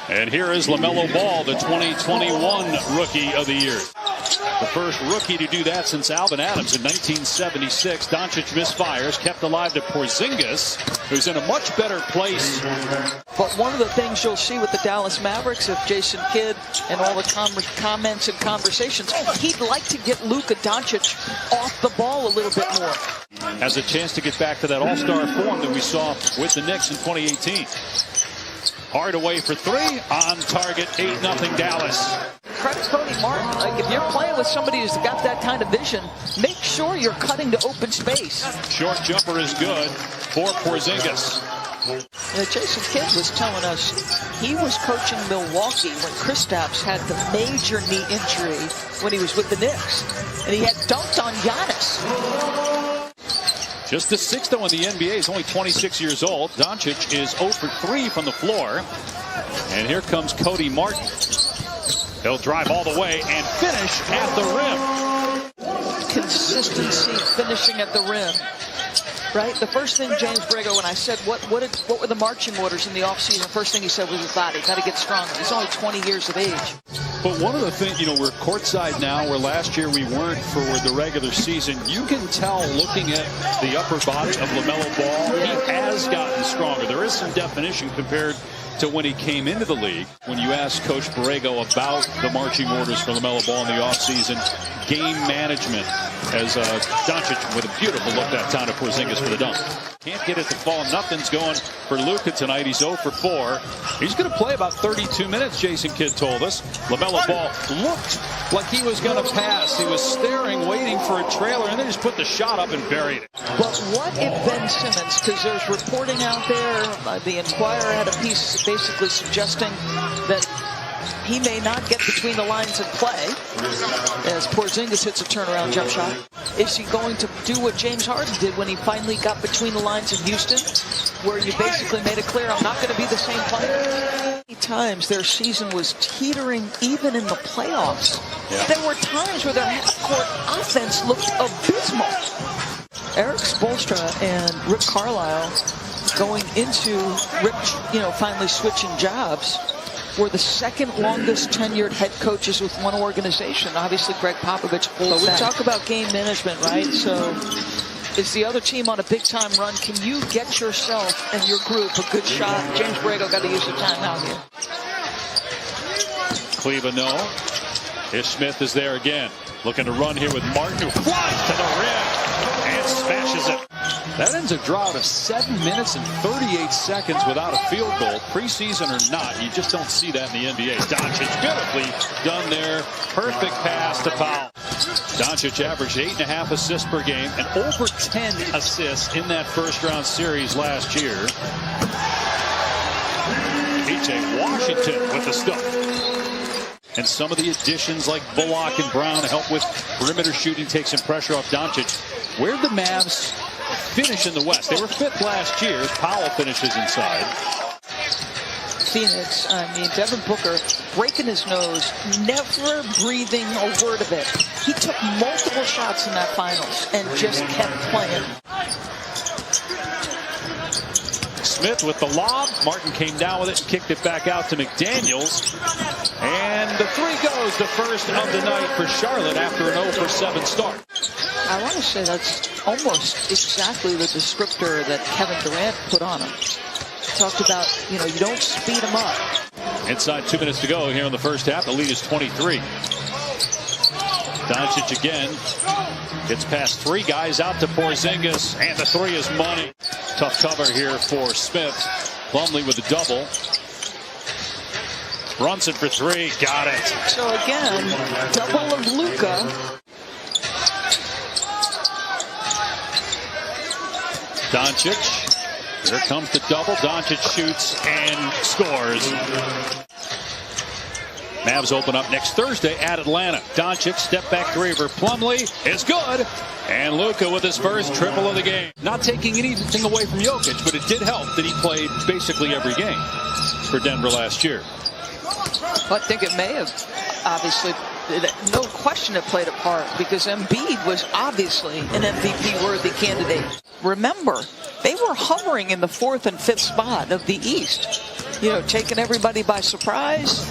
And here is LaMelo Ball, the 2021 Rookie of the Year. The first rookie to do that since Alvin Adams in 1976. Doncic misfires, kept alive to Porzingis, who's in a much better place. But one of the things you'll see with the Dallas Mavericks, if Jason Kidd and all the comments and conversations, he'd like to get Luka Doncic off the ball a little bit more. Has a chance to get back to that all-star form that we saw with the Knicks in 2018. Hardaway for three, on target, 8-0 Dallas. Credit Cody Martin. Like, if you're playing with somebody who's got that kind of vision, make sure you're cutting to open space. Short jumper is good for Porzingis. Jason Kidd was telling us he was coaching Milwaukee when Kristaps had the major knee injury when he was with the Knicks. And he had dunked on Giannis. Just the sixth, though, in the NBA. He's only 26 years old. Doncic is 0 for 3 from the floor. And here comes Cody Martin. He'll drive all the way and finish at the rim. Consistency finishing at the rim. Right? The first thing James Borrego, when I said, what were the marching orders in the offseason, first thing he said was his body. Got to get stronger. He's only 20 years of age. But one of the things, we're courtside now, where last year we weren't for the regular season. You can tell, looking at the upper body of LaMelo Ball, he has gotten stronger. There is some definition compared to when he came into the league. When you ask Coach Borrego about the marching orders for LaMelo Ball in the offseason, game management, as Doncic with a beautiful look that time to Porzingis for the dunk. Can't get it to fall. Nothing's going for Luka tonight. He's 0 for 4. He's going to play about 32 minutes, Jason Kidd told us. LaMelo Ball looked like he was going to pass. He was staring, waiting for a trailer, and then just put the shot up and buried it. But what if Ben Simmons, because there's reporting out there, the Inquirer had a piece basically suggesting that he may not get between the lines and play as Porzingis hits a turnaround jump shot. Is he going to do what James Harden did when he finally got between the lines in Houston, where you basically made it clear, I'm not going to be the same player? Many times their season was teetering even in the playoffs. Yeah. There were times where their half-court offense looked abysmal. Eric Spoelstra and Rick Carlisle going into Rick, finally switching jobs, were the second longest tenured head coaches with one organization. Obviously, Greg Popovich. But we talk about game management, right? So is the other team on a big-time run? Can you get yourself and your group a good shot? James Borrego got to use the timeout here. Cleveland, no. Ish Smith is there again. Looking to run here with Martin, who flies to the rim and smashes it. That ends a drought of 7 minutes and 38 seconds without a field goal. Preseason or not, you just don't see that in the NBA. Doncic beautifully done there. Perfect pass to Powell. Doncic averaged 8.5 assists per game and over 10 assists in that first-round series last year. PJ Washington with the stuff. And some of the additions like Bullock and Brown help with perimeter shooting, take some pressure off Doncic. Where'd the Mavs finish in the West? They were 5th last year as Powell finishes inside. Phoenix, Devin Booker breaking his nose, never breathing a word of it. He took multiple shots in that finals and just kept playing. Smith with the lob. Martin came down with it and kicked it back out to McDaniels. And the three goes, the first of the night for Charlotte after an 0 for 7 start. I want to say that's almost exactly the descriptor that Kevin Durant put on him. Talked about, you don't speed him up. Inside 2 minutes to go here in the first half. The lead is 23. Doncic again. Gets past 3 guys out to Porzingis. And the 3 is money. Tough cover here for Smith. Plumlee with a double. Brunson for 3. Got it. So again, double of Luka. Doncic. Here comes the double. Doncic shoots and scores. Mavs open up next Thursday at Atlanta. Doncic, step back 3 for Plumlee is good. And Luka with his first triple of the game. Not taking anything away from Jokic, but it did help that he played basically every game for Denver last year. Well, I think it may have, obviously, no question it played a part, because Embiid was obviously an MVP-worthy candidate. Remember, they were hovering in the 4th and 5th spot of the East. taking everybody by surprise.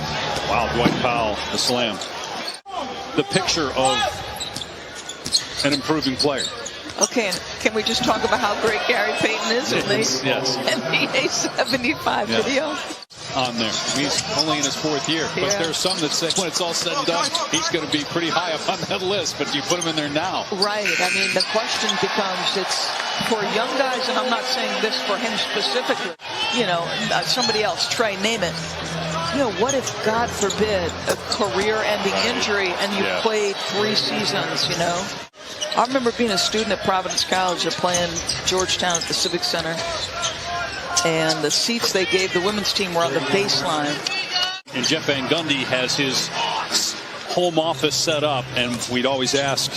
Wow, Dwight Powell, the slam. The picture of an improving player. Okay, and can we just talk about how great Gary Payton is in the Yes. NBA 75 video? On there. He's only in his 4th year. But there's some that say when it's all said and done, he's going to be pretty high up on that list. But you put him in there now. Right. I mean, the question becomes, it's for young guys, and I'm not saying this for him specifically, somebody else, Trey, name it. What if, God forbid, a career-ending injury and you played 3 seasons, I remember being a student at Providence College. They're playing Georgetown at the Civic Center. And the seats they gave the women's team were on the baseline. And Jeff Van Gundy has his home office set up, and we'd always ask,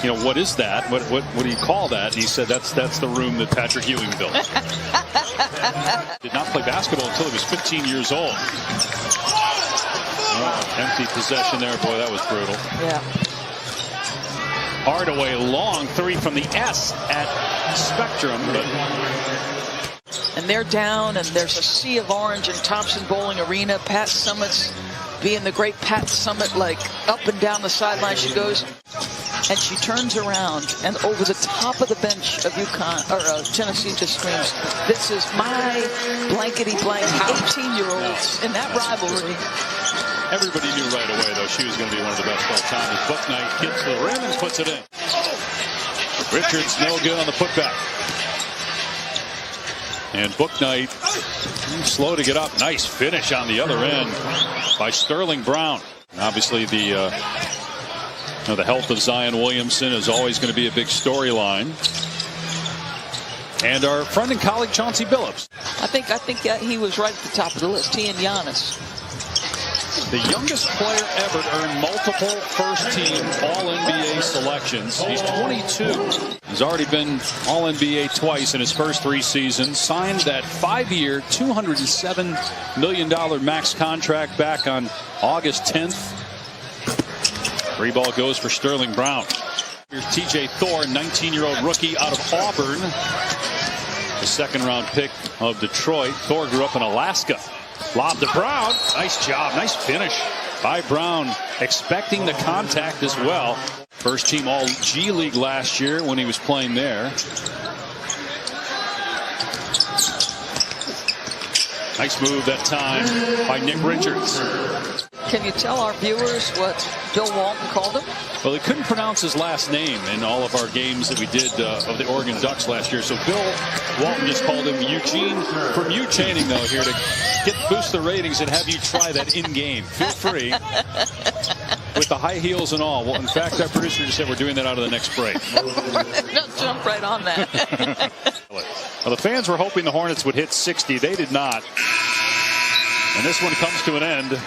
what is that? What do you call that? And he said that's the room that Patrick Ewing built. Did not play basketball until he was 15 years old. Oh, empty possession there. Boy, that was brutal. Yeah. Hardaway, long 3 from the S at Spectrum. And they're down, and there's a sea of orange in Thompson Bowling Arena. Pat Summitt's being the great Pat Summitt, like up and down the sideline she goes. And she turns around, and over the top of the bench of Tennessee just screams, "This is my blankety-blank 18-year-olds in that rivalry." Everybody knew right away, though, she was going to be one of the best all time. As Bouknight gets to the rim and puts it in. Richards no good on the putback. And Bouknight slow to get up. Nice finish on the other end by Sterling Brown. And obviously the health of Zion Williamson is always going to be a big storyline. And our friend and colleague Chauncey Billups. I think he was right at the top of the list. He and Giannis. The youngest player ever to earn multiple first-team All-NBA selections. He's 22. He's already been All-NBA twice in his first 3 seasons. Signed that 5-year, $207 million max contract back on August 10th. 3 ball goes for Sterling Brown. Here's TJ Thor, 19-year-old rookie out of Auburn. The 2nd-round pick of Detroit. Thor grew up in Alaska. Lob to Brown. Nice job. Nice finish by Brown. Expecting the contact as well. First team All G League last year when he was playing there. Nice move that time by Nick Richards. Can you tell our viewers what Bill Walton called him? Well, they couldn't pronounce his last name in all of our games that we did of the Oregon Ducks last year. So Bill Walton just called him Eugene. From you, Channing, though, here to boost the ratings and have you try that in-game. Feel free. With the high heels and all. Well, in fact, our producer just said we're doing that out of the next break. Just jump right on that. Well, the fans were hoping the Hornets would hit 60. They did not. And this one comes to an end.